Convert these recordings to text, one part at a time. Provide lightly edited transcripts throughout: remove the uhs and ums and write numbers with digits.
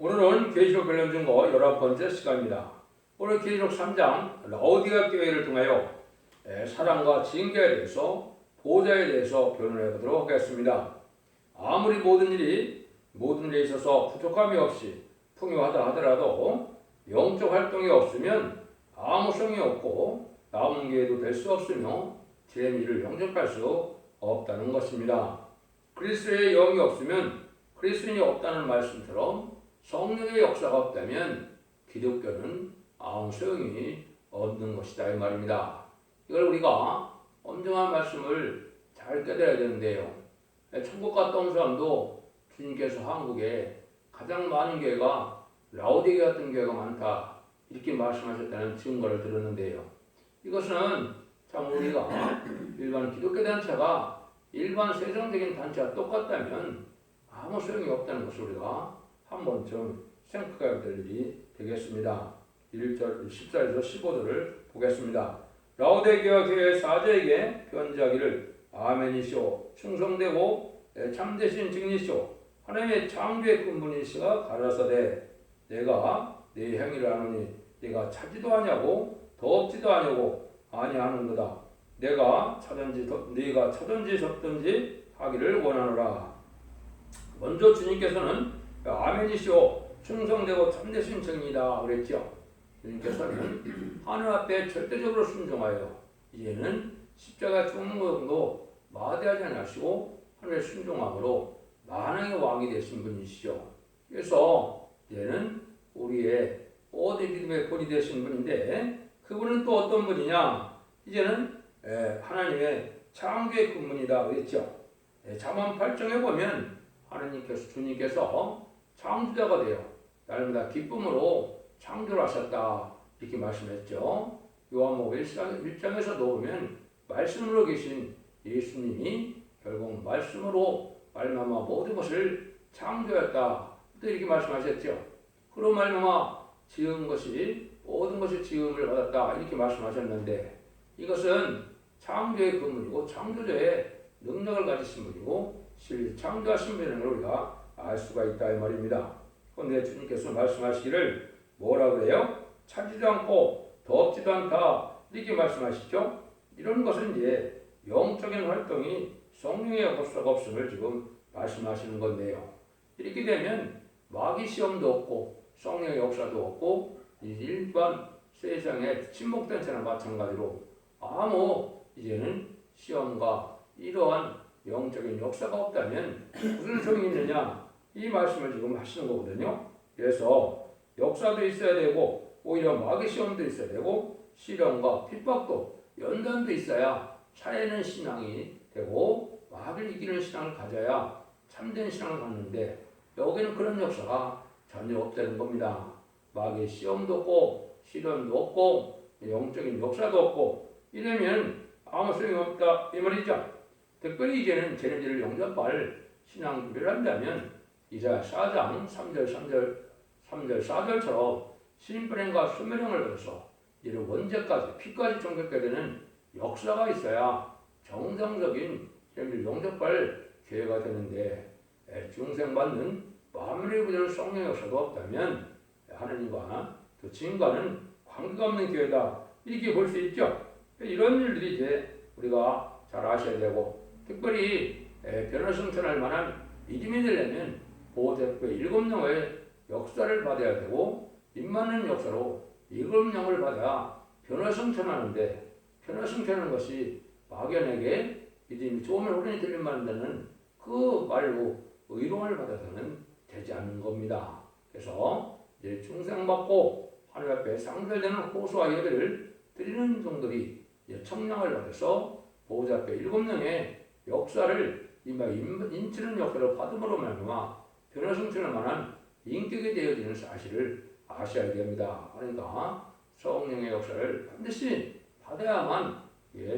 오늘은 계시록 관련 증거 11번째 시간입니다. 오늘 계시록 3장 라오디가 교회를 통하여 사랑과 징계에 대해서 보호자에 대해서 변론해 보도록 하겠습니다. 아무리 모든 일에 있어서 부족함이 없이 풍요하다 하더라도 영적 활동이 없으면 아무성이 없고 남은 교회도 될 수 없으며 제2를 영접할 수 없다는 것입니다. 그리스도의 영이 없으면 그리스도인이 없다는 말씀처럼 성령의 역사가 없다면 기독교는 아무 소용이 없는 것이다 이 말입니다. 이걸 우리가 엄정한 말씀을 잘 깨달아야 되는데요. 천국 갔다 온 사람도 주님께서 한국에 가장 많은 교회가 라오디게아 같은 교회가 많다 이렇게 말씀하셨다는 증거를 들었는데요. 이것은 참 우리가 일반 기독교 단체가 일반 세상적인 단체와 똑같다면 아무 소용이 없다는 것을 우리가 한 번쯤 생각해야 될 일이 되겠습니다. 1절, 14에서 15절을 보겠습니다. 라오디게아 교회 사제에게 편지하기를 아멘이시오 충성되고 참되신 증인이시오 하나님의 창조의 근본이시가 가라사대 내가 네 행위를 아노니 네가 차지도 아니하고 더럽지도 아니하는도다. 네가 차든지 접든지 하기를 원하노라. 먼저 주님께서는 아멘이시오 충성되고 참되신 증인이다 그랬죠. 주님께서는 하늘 앞에 절대적으로 순종하여 이제는 십자가 죽는 것도 마다하지 않으시고 하늘의 순종함으로 만왕의 왕이 되신 분이시죠. 그래서 이제는 우리의 모든 믿음의 본이 되신 분인데 그분은 또 어떤 분이냐? 이제는 하나님의 창조의 근본이다 그랬죠. 잠언 8장에 보면 주님께서 창조자가 되어 날마다 기쁨으로 창조를 하셨다 이렇게 말씀했죠. 요한복음 1장에서도 보면 말씀으로 계신 예수님이 결국 말씀으로 말미암아 모든 것을 창조했다 또 이렇게 말씀하셨죠. 그로 말미암아 지은 것이 모든 것이 지음을 받았다 이렇게 말씀하셨는데 이것은 창조의 근본이고 창조자의 능력을 가지신 분이고 창조하신 분을 우리가 알 수가 있다 이 말입니다. 그런데 주님께서 말씀하시기를 뭐라 그래요? 차지도 않고 덥지도 않다 이렇게 말씀하시죠. 이런 것은 이제 영적인 활동이 성령의 역사가 없음을 지금 말씀하시는 건데요. 이렇게 되면 마귀 시험도 없고 성령의 역사도 없고 일반 세상의 침묵단체나 마찬가지로 아무 이제는 시험과 이러한 영적인 역사가 없다면 무슨 소용이 있느냐 이 말씀을 지금 하시는 거거든요. 그래서 역사도 있어야 되고 오히려 마귀 시험도 있어야 되고 시련과 핍박도 연단도 있어야 살아있는 신앙이 되고 마귀를 이기는 신앙을 가져야 참된 신앙을 갖는데 여기는 그런 역사가 전혀 없다는 겁니다. 마귀의 시험도 없고 시련도 없고 영적인 역사도 없고 이러면 아무 소용이 없다 이 말이죠. 특별히 이제는 제2를 영접할 신앙 준비를 한다면 이사야 4장 3절 4절처럼 신인분행과 수면행을 받아서 이를 원죄까지 피까지 정결케 되는 역사가 있어야 정상적인 제2를 영접할 기회가 되는데 중생받는 만물의 부자는 성령의 역사도 없다면 하나님과 또 지인과는 관계가 없는 기회다 이렇게 볼 수 있죠. 이런 일들이 이제 우리가 잘 아셔야 되고 특별히 변화성천할 만한 믿음이 되려면 보호자의 7영의 역사를 받아야 되고 입맞는 역사로 7영을 받아 변화성천하는데 변화성천하는 것이 막연하게 믿음이 좋으면 우리는 들린 말한다는 그 말로 의로움을 받아서는 되지 않는 겁니다. 그래서 이제 중생받고 하늘 앞에 상달되는 호소와 예배를 드리는 종들이 청량을 받아서 보호자 앞에 7영의 역사를 인치는 역사를 받음으로 말미암아 변화성천할 만한 인격이 되어지는 사실을 아셔야 됩니다. 그러니까 성령의 역사를 반드시 받아야만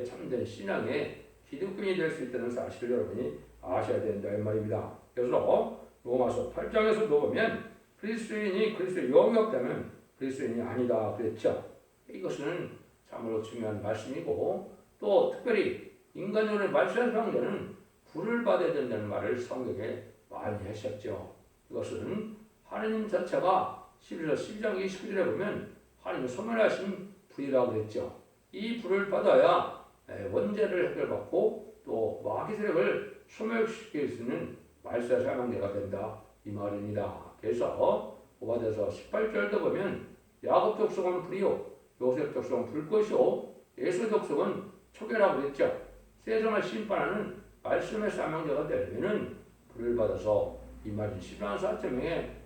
참된 신앙의 기독교인이 될 수 있다는 사실을 여러분이 아셔야 된다 이 말입니다. 그래서 로마서 8장에서도 보면 그리스도인이 그리스도의 영이 없다면 그리스도인이 아니다 그랬죠. 이것은 참으로 중요한 말씀이고 또 특별히 인간적으로 말세한 상자는 불을 받아야 된다는 말을 성경에 많이 하셨죠. 이것은 하느님 자체가 11서 12장 29절에 보면 하느님이 소멸하신 불이라고 그랬죠. 이 불을 받아야 원죄를 해결받고 또 마귀 세력을 소멸시킬 수 있는 말세의 사명대가 된다 이 말입니다. 그래서 오바댜서 18절도 보면 야곱 족속은 불이요 요셉 족속은 불꽃이요 예수 족속은 초계라고 그랬죠. 세상을 심판하는 말씀의 사명자가 되려면은 불을 받아서 이 말인 11만 4천 명의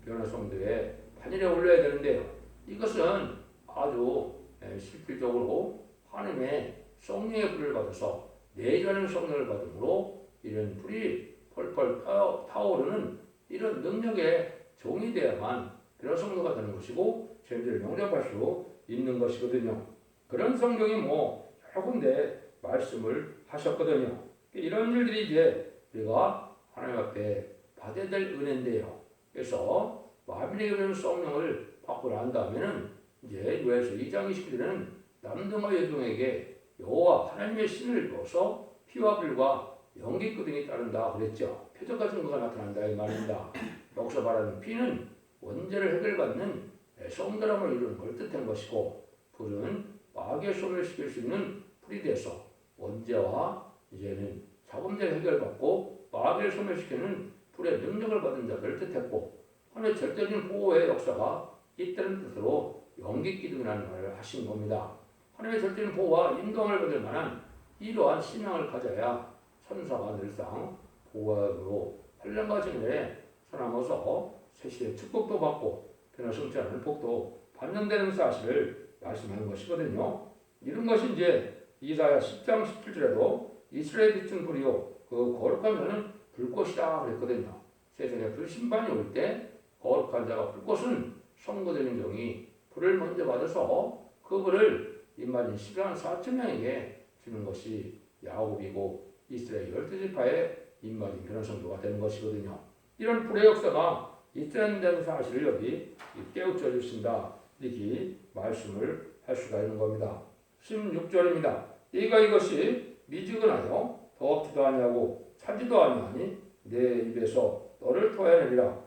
변호 성도의 판일에 올려야 되는데요. 이것은 아주 실질적으로 하나님의 성령의 불을 받아서 내주하는 성령을 받음으로 이런 불이 펄펄 타오르는 이런 능력의 종이 되어야만 그런 성도가 되는 것이고 죄인들을 용납할 수 있는 것이거든요. 그런 성경이 여러 군데 말씀을 하셨거든요. 이런 일들이 이제 우리가 하나님 앞에 받아야 될 은혜인데요. 그래서 마비에게 배운 성령을 받고 난 다음에는 이제 요한서 2장 20절에는 남동과 여종에게 여호와 하나님의 신을 입어서 피와 불과 연기 끄등이 따른다 그랬죠. 표적 같은 것가 나타난다 이 말입니다. 여기서 말하는 피는 원죄를 해결받는 성결함을 이루는 걸 뜻한 것이고 불은 마귀의 소멸시킬 수 있는 불이 돼서 원죄와 이제는 자범죄를 해결받고 마귀를 소멸시키는 불의 능력을 받은 자들을 뜻했고 하나님의 절대적인 보호의 역사가 있다는 뜻으로 연기 기둥이라는 말을 하신 겁니다. 하나님의 절대적인 보호와 인도함을 받을 만한 이러한 신앙을 가져야 천사가 늘상 보호하고 환난과 징후에 살아남아서 세시의 축복도 받고 변화 숨지 않는 복도 받는다는 사실을 말씀하는 것이거든요. 이런 것이 이제 이사야 10장 17절에도 이스라엘 빛은 불이요 그 거룩한 자는 불꽃이다 그랬거든요. 세상에 불심판이 올 때 거룩한 자가 불꽃은 선고되는 종이 불을 먼저 받아서 그 불을 인마진 11만 4천 명에게 주는 것이 야곱이고 이스라엘 12지파의 인마진 그런 성도가 되는 것이거든요. 이런 불의 역사가 있다는 사실을 여기 깨우쳐 주신다 이렇게 말씀을 할 수가 있는 겁니다. 16절입니다. 이것이 미지근하여 더럽지도 아니하고 차지도 아니하니 내 입에서 너를 토해내리라.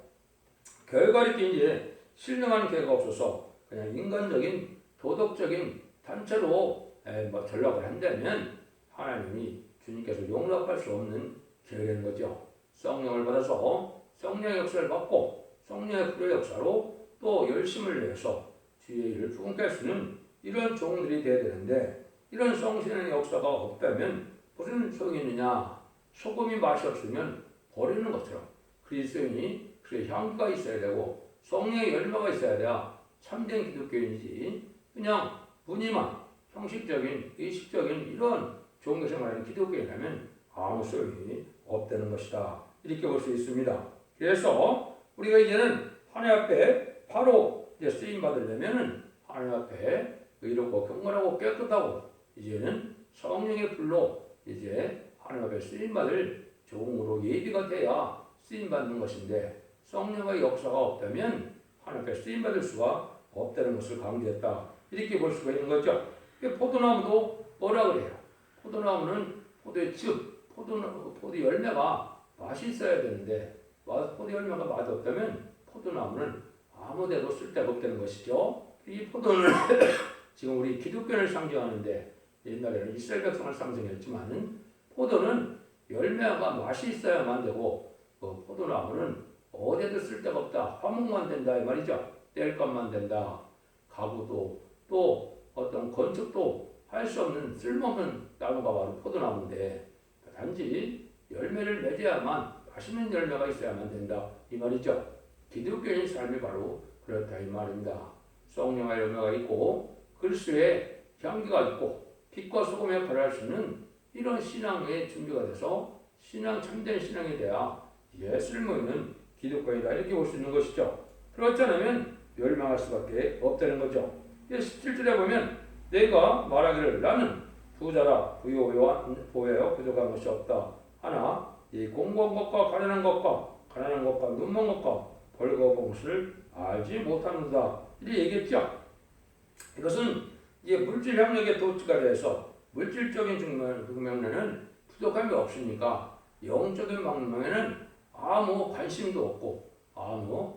결과를 이제 신령한 계가 없어서 그냥 인간적인 도덕적인 단체로 전락을 한다면 하나님이 주님께서 용납할 수 없는 계획인 거죠. 성령을 받아서 성령의 역사를 받고 성령의 불의 역사로 또 열심을 내서 주의 일을 부흥케 할 수 있는 이런 종들이 되어야 되는데 이런 성신의 역사가 없다면 무슨 소용이 있느냐. 소금이 맛이 없으면 버리는 것처럼 그리스도인이 그의 향기가 있어야 되고 성령의 열매가 있어야 돼야 참된 기독교인이지 그냥 무늬만 형식적인 의식적인 이런 좋은 것을 말하는 기독교인이라면 아무 소용이 없다는 것이다. 이렇게 볼 수 있습니다. 그래서 우리가 이제는 하나님 앞에 바로 이제 쓰임 받으려면은 하나님 앞에 의롭고 경건하고 깨끗하고 이제는 성령의 불로 이제 하나님 앞에 쓰임 받을 종으로 예비가 돼야 쓰임 받는 것인데 성령의 역사가 없다면 하나님 앞에 쓰임 받을 수가 없다는 것을 강조했다. 이렇게 볼 수가 있는 거죠. 포도나무도 뭐라 그래요? 포도나무는 포도의 즙, 포도 열매가 맛이 있어야 되는데 포도 열매가 맛이 없다면 포도나무는 아무데도 쓸데가 없다는 것이죠. 이 포도는 지금 우리 기독교를 상징하는데 옛날에는 이스라엘 백성을 상징했지만 포도는 열매가 맛이 있어야만 되고 그 포도나무는 어디에도 쓸데가 없다. 화목만 된다 이 말이죠. 뗄감만 된다. 가구도 또 어떤 건축도 할 수 없는 쓸모없는 나무가 바로 포도나무인데 단지 열매를 맺어야만 맛있는 열매가 있어야만 된다 이 말이죠. 기독교인 삶이 바로 그렇다 이 말입니다. 성령의 열매가 있고 그리스도의 향기가 있고 빛과 소금의 역할을 할 수 있는 이런 신앙의 준비가 돼서 참된 신앙이 돼야 쓸모있는 기독교이다 이렇게 볼 수 있는 것이죠. 그렇지 않으면 멸망할 수밖에 없다는 거죠. 17절에 보면 내가 말하기를 나는 부자라 부유하여 부족한 것이 없다. 하나 이 공고한 것과 가난한 것과 눈먼 것과 벌거벗은 것을 알지 못하는다. 이렇게 얘기했죠. 이것은 이제 물질 향력에 도취가 돼서 물질적인 측면에는 부족함이 없으니까 영적인 방면에는 아무 관심도 없고 아무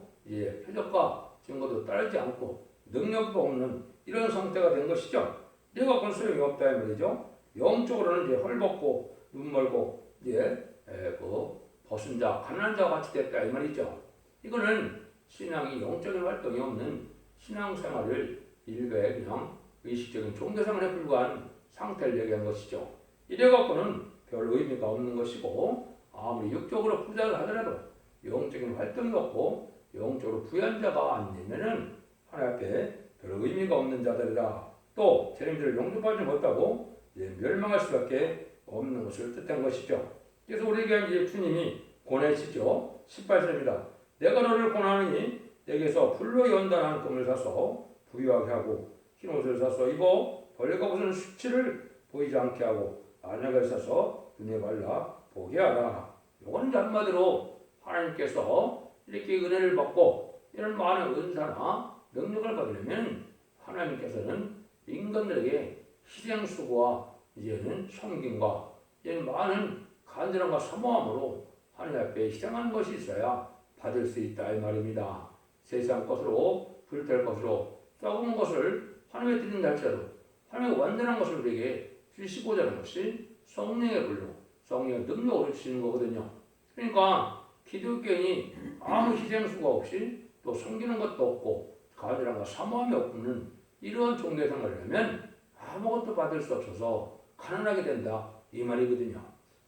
표적과 증거도 따르지 않고 능력도 없는 이런 상태가 된 것이죠. 이래가 본 소용이 없다 이 말이죠. 영적으로는 헐벗고 눈멀고 그 벗은 자, 가난한 자와 같이 됐다 이 말이죠. 이거는 신앙이 영적인 활동이 없는 신앙생활을 일베 그냥 의식적인 종교생활에 불과한 상태를 얘기한 것이죠. 이래갖고는 별 의미가 없는 것이고 아무리 육적으로 부자를 하더라도 영적인 활동이 없고 영적으로 부유한 자가 안 되면은 하나님 앞에 별 의미가 없는 자들이라. 또 재림들을 용접하지 못하고 멸망할 수밖에 없는 것을 뜻한 것이죠. 그래서 우리에게 이제 주님이 권하시죠. 18절입니다. 내가 너를 권하느니 내게서 불로 연단한 금을 사서 부유하게 하고 흰 옷을 사서 입어 벌레가 벗은 수치를 보이지 않게 하고 안약을 사서 눈에 발라 보게 하라. 이거는 한마디로 하나님께서 이렇게 은혜를 받고 이런 많은 은사나 능력을 받으려면 하나님께서는 인간들에게 희생수고와 이제는 섬김과 이제는 많은 간절함과 사모함으로 하나님 앞에 희생하는 것이 있어야 받을 수 있다 이 말입니다. 세상 것으로 불될 것으로 썩은 것을 하나님에 드린다 할지라도 하나님의 완전한 것을 우리에게 주시고자 하는 것이 성령의 불로 성령의 능력으로 주시는 거거든요. 그러니까 기독교인이 아무 희생수가 없이 또 섬기는 것도 없고 간절함과 사모함이 없는 이러한 종교 생활을 하면 아무것도 받을 수 없어서 가난하게 된다 이 말이거든요.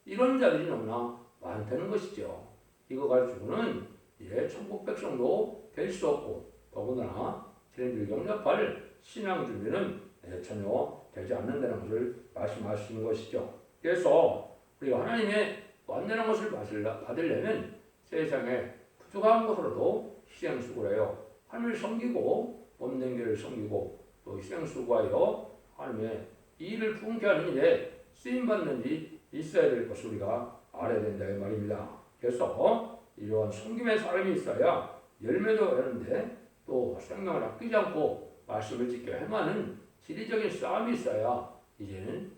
이런 자들이 너무나 많다는 것이죠. 이거 가지고는 천국 백성도 될 수 없고 더군다나 재림을 용납할 신앙 준비는 전혀 되지 않는다는 것을 말씀하시는 것이죠. 그래서 우리가 하나님의 완전한 것을 받으려면 세상에 부족한 것으로도 희생수고를 해요. 하나님을 섬기고 몸된 교를 섬기고 또 희생수고하여 하나님의 일을 부흥케 하는 일에 쓰임받는 일이 있어야 될 것을 우리가 알아야 된다 이 말입니다. 그래서 이러한 섬김의 사람이 있어야 열매도 하는데 또 생명을 아끼지 않고 말씀을 지켜 행하는 지리적인 싸움이 있어야 이제는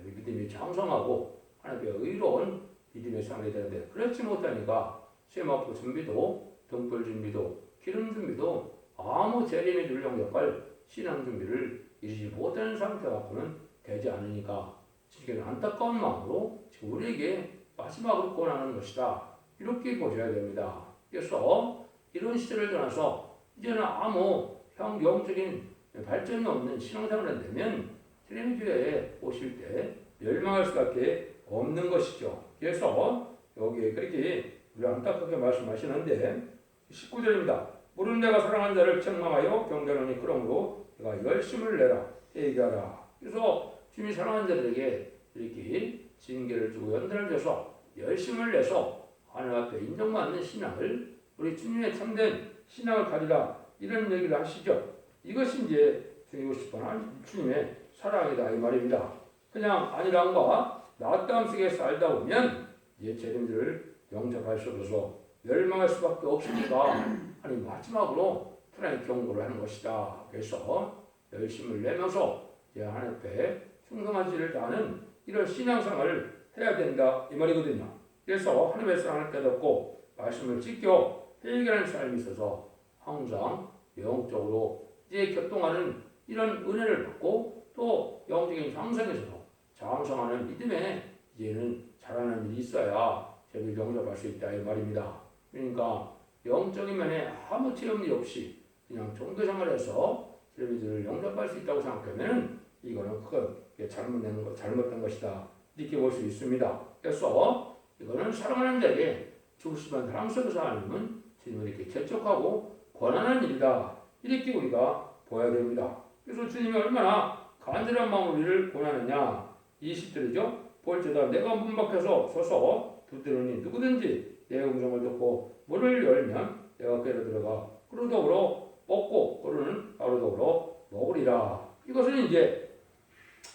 믿음이 장성하고 하나님의 의로운 믿음의 생활이 되는데 그렇지 못하니까 세마포 준비도 등불 준비도 기름 준비도 아무 재림의 줄령 역할 신앙 준비를 이루지 못하는 상태 갖고는 되지 않으니까 지금 안타까운 마음으로 지금 우리에게 마지막으로 권하는 것이다. 이렇게 보셔야 됩니다. 그래서 이런 시대를 떠나서 이제는 아무 영적인 발전이 없는 신앙생활을 되면 재림의 주에 오실 때 멸망할 수밖에 없는 것이죠. 그래서 여기에 그렇게 우리 안타깝게 말씀하시는데 19절입니다. 모르는 내가 사랑하는 자를 책망하여 경계하니 그러므로 내가 열심을 내라 얘기하라. 그래서 주님이 사랑하는 자들에게 이렇게 징계를 주고 연단을 줘서 열심을 내서 하나님 앞에 인정받는 신앙을 우리 주님의 참된 신앙을 가지라 이런 얘기를 하시죠. 이것이 이제 드리고 싶은 주님의 사랑이다 이 말입니다. 그냥 안일함과 나았다함 속에 살다 보면 이제 재림들을 영접할 수 없어서 멸망할 수밖에 없으니까 아니 마지막으로 하나님 경고를 하는 것이다. 그래서 열심을 내면서 하나님 앞에 충성한 지를 다하는 이런 신앙생활을 해야 된다 이 말이거든요. 그래서 하나님의 사랑을 깨닫고 말씀을 지켜 해결하는 삶이 있어서 항상 영적으로 이제 교통하는 이런 은혜를 받고 또 영적인 향상에서도 장성하는 믿음에 이제는 자라는 일이 있어야 저를 영접할 수 있다 이 말입니다. 그러니까 영적인 면에 아무 체험이 없이 그냥 종교생활에서 저를 영접할 수 있다고 생각하면 이거는 크게 잘못된 것이다 이렇게 볼 수 있습니다. 그래서 이거는 사랑하는 자에게 죽으시면 사랑 속에서 하나님은 주님을 이렇게 재촉하고 권하는 일이다 이렇게 우리가 보아야 됩니다. 그래서 주님이 얼마나 간절한 마음으로 우리를 권하느냐 20절이죠. 볼지어다 내가 문 밖에서 서서 두드리니 누구든지 내 음성을 듣고 문을 열면 내가 꾀로 들어가 그로 더불어 먹고 그로는 나로 더불어 먹으리라. 이것은 이제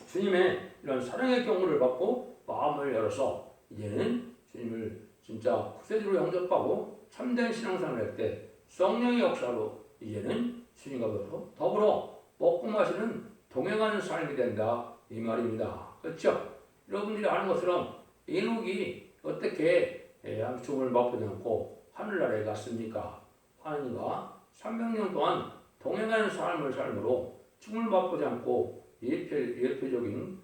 주님의 이런 사랑의 경우를 받고 마음을 열어서 이제는 주님을 진짜 구세주로 영접하고 참된 신앙생활을 할 때 성령의 역사로 이제는 주님과 더불어 먹고 마시는 동행하는 삶이 된다 이 말입니다. 그렇죠? 여러분들이 아는 것처럼 에녹이 어떻게 죽음을 맛보지 않고 하늘나라에 갔습니까? 하나님과 300년 동안 동행하는 삶을 삶으로 죽음을 맛보지 않고 예표적인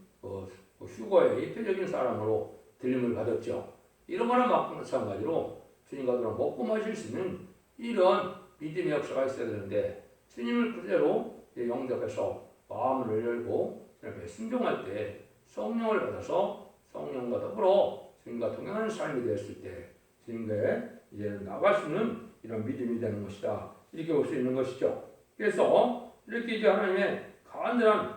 휴거의 예표적인 사람으로 들림을 받았죠. 이런 거나 마찬가지로 주님과 더불어 먹고 마실 수 있는 이런 믿음의 역사가 있어야 되는데 주님을 그대로 영접해서 마음을 열고 이렇게 순종할 때 성령을 받아서 성령과 더불어 주님과 동행하는 삶이 되었을 때 주님께 이제는 나갈 수 있는 이런 믿음이 되는 것이다. 이렇게 볼 수 있는 것이죠. 그래서 이렇게 이제 하나님의 간절한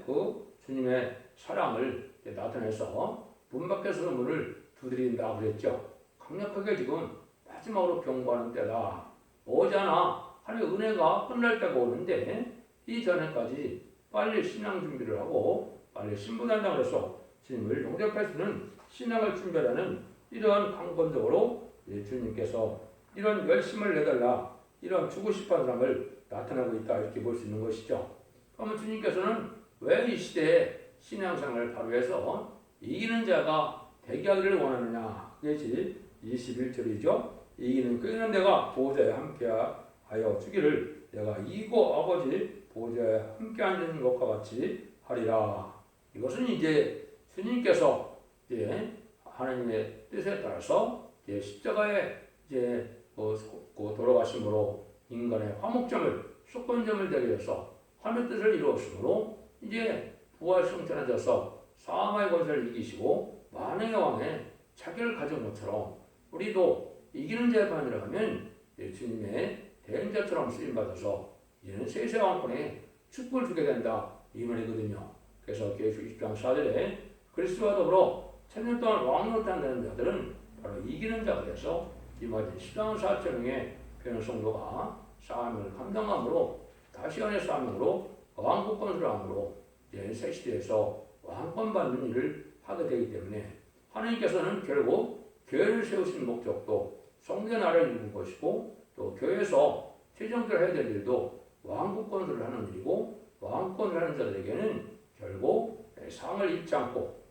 그 주님의 사랑을 나타내서 문 밖에서 문을 두드린다 그랬죠. 강력하게 지금 마지막으로 경고하는 때다. 오잖아. 하나님의 은혜가 끝날 때가 오는데 이 전에까지 빨리 신앙 준비를 하고 빨리 신부단장 그래서 주님을 영접할 수 있는 신앙을 준비하는 이러한 강건적으로 주님께서 이런 열심을 내달라 이런 주고 싶은 사람을 나타나고 있다 이렇게 볼 수 있는 것이죠. 그러면 주님께서는 왜 이 시대에 신앙생활을 바로 해서 이기는 자가 되게 하기를 원하느냐. 그것이 21절이죠. 이기는 끄는 내가 보호자에 함께하여 주기를 내가 이고 아버지 보호자에 함께 앉은 것과 같이 하리라. 이것은 이제 주님께서 이제 하나님의 뜻에 따라서 이제 십자가에 이제 그 돌아가심으로 인간의 화목점을 속건점을 되게 해서 하나님의 뜻을 이루었으므로 이제 부활 승천하셔서 사망의 권세를 이기시고 만왕의 왕의 자격을 가진 것처럼 우리도 이기는 자의 반이라 하면 주님의 대행자처럼 쓰임받아서 이제는 세세 왕권에 축복을 주게 된다 이 말이거든요. 그래서 계시록 20장 4절에 그리스도와 더불어 천년 동안 왕노릇한다는 자들은 바로 이기는 자가 돼서 이마진 시당 4천명의 변호 성도가 싸움을 감당함으로 다시 안의 싸움으로 왕국권을 함으로 이제 새 시대에서 왕권 받는 일을 하게 되기 때문에 하나님께서는 결국 교회를 세우신 목적도 성전 나라를 이루는 것이고 또 교회에서 최종적으로 해야 될 일도 왕국권을 하는 일이고 왕권을 하는 자들에게는 결국 상을 입지 않고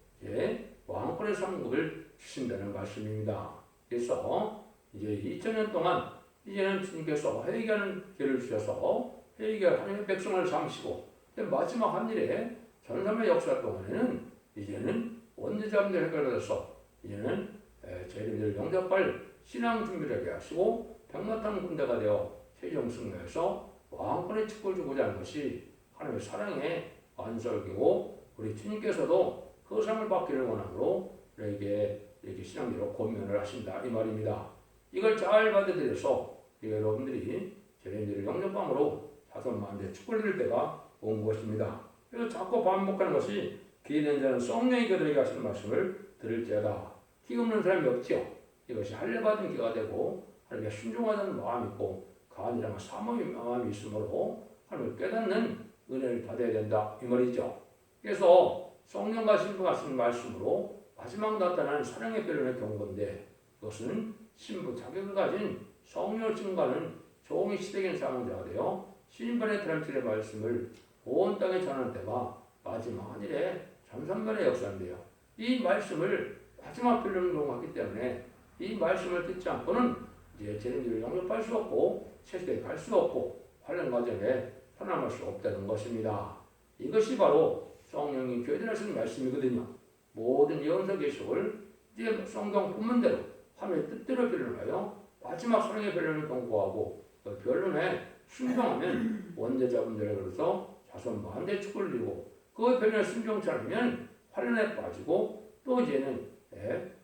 왕권의 상급을 주신다는 말씀입니다. 그래서 이제 2000년 동안 이제는 주님께서 회개하는 기회를 주셔서 회개할 하나님의 백성을 삼으시고 마지막 한 일에 전삼의 역사 동안에는 이제는 원죄자분들 해결해서 이제는 재림들을 영접할 신앙 준비를 하게 하시고 백마탄 군대가 되어 최종 승리해서 왕권의 축복을 주고자 하는 것이 하나님의 사랑의 완설기고 우리 주님께서도 그 상을 받기를 원함으로 우리에게 이렇게 신앙적으로 권면을 하신다 이 말입니다. 이걸 잘 받아들여서 여러분들이 재림들을 영접함으로 자손만대 축복을 드릴 때가 온 것입니다. 그래서 자꾸 반복하는 것이 기회된 자는 성령이 그들에게 하시는 말씀을 들을지어다. 기 없는 사람이 없지요. 이것이 할례받은 기가 되고 하나님께 순종하는 마음이 있고 간이랑 사모의 마음이 있으므로 하나님을 깨닫는 은혜를 받아야 된다 이 말이죠. 그래서 성령과 신부가 하시는 말씀으로 마지막 나타나는 사랑의 표현의 경고인데 그것은 신부 자격을 가진 성령을 증거하는 종이 시대적인 사명자가 되어 신인반의 드럼칠의 말씀을 온 땅에 전하는 때가 마지막 한 일에 전산반의 역사인데요. 이 말씀을 마지막 표현으로 하기 때문에 이 말씀을 듣지 않고는 이제 재림들을 영접할 수 없고 세세에 갈 수 없고 관련 과정에 살아남을 수 없다는 것입니다. 이것이 바로 성령이 교회들에 하시는 말씀이거든요. 모든 예언서 계시록을 이제 성경 본문대로 하나님의 뜻대로 변론하여 마지막 사랑의 변론을 경고하고 그 변론에 순종하면 원죄자분들에게서 자손 만대 축복을 이루고 그 변론에 순종치 않으면 환난에 빠지고 또 이제는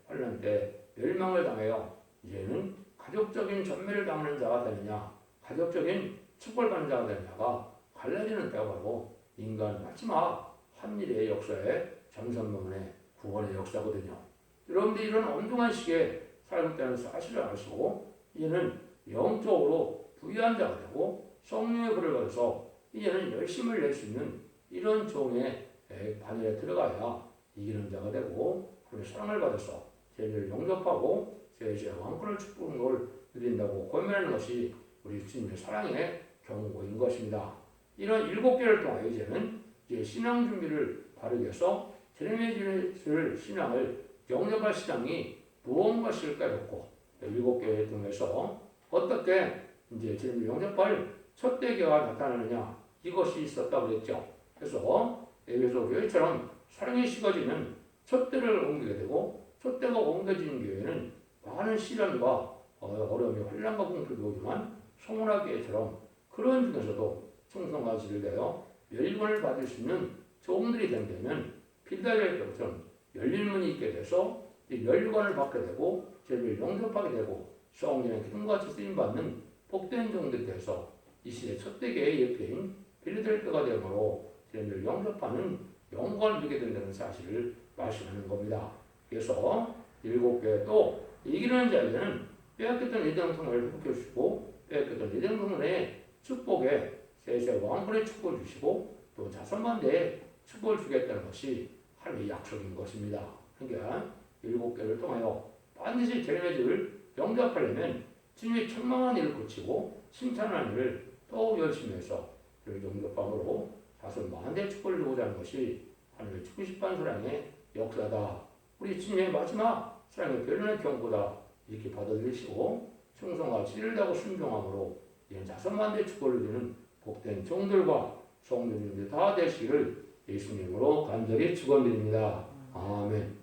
환난 때 멸망을 당하여 이제는 가족적인 전멸을 당하는 자가 되느냐 가족적인 축복을 받는 자가 되느냐가 갈라지는 때가 바로 인간 마지막 한 일의 역사의 전선문의 구원의 역사거든요. 여러분들이 이런 엄중한 시기에 살고 있다는 사실을 아시고 이제는 영적으로 부유한 자가 되고 성령의 불을 받아서 이제는 열심을 낼 수 있는 이런 종의 반열에 들어가야 이기는 자가 되고 하나님의 사랑을 받아서 죄를 영접하고 죄의 왕권을 축복하는 걸 누린다고 권면하는 것이 우리 주님의 사랑의 경고인 것입니다. 이런 7개를 통하여 이제는 이제 신앙 준비를 바르게 해서 재림의 신앙을 영접할 신앙이 무엇인가 실까였고 7개를 통해서 어떻게 이제 주님을 영접할 첫 대교가 나타나느냐 이것이 있었다고 그랬죠. 그래서 에베소 교회처럼 사랑이 식어지는 첫 대를 옮기게 되고 첫 대가 옮겨지는 교회는 많은 시련과 어려움이 환난과 공포도 오지만 소문화 교회처럼 그런 중에서도 충성과 지를 내어 열림을 받을 수 있는 종들이 된다면 필라델피아처럼 열린 문이 있게 돼서 이 열관을 받게 되고 죄를 용접하게 되고 성령의 기름같이 쓰임받는 복된 종들이 돼서 이 시대 첫 대교의 예표인 필라델피아가 되므로 죄를 용접하는 영광을 누리게 된다는 사실을 말씀하는 겁니다. 그래서 일곱 교회 또 이기는 자에게는 빼앗겼던 예정성을 회복해 주시고 빼앗겼던 예정성의 축복에 세세 왕권의 축복을 주시고 또 자손만대의 축복을 주겠다는 것이 하나님의 약속인 것입니다. 그러니까 일곱 개를 통하여 반드시 재림의 주를 영접하려면 주님의 천망한 일을 고치고 칭찬하는 일을 또 열심히 해서 그를 영접함으로 자손 만대의 축복을 주고자 하는 것이 하나님의 축구십반 사랑의 역사다. 우리 주님의 마지막 사랑의 변론의 경고다. 이렇게 받아들이시고 충성과 지혜를 다하고 순종함으로 이런 자손만대의 축복을 누리는 복된 종들과 성도님들 다 되시기를 예수님으로 간절히 축원드립니다. 아멘.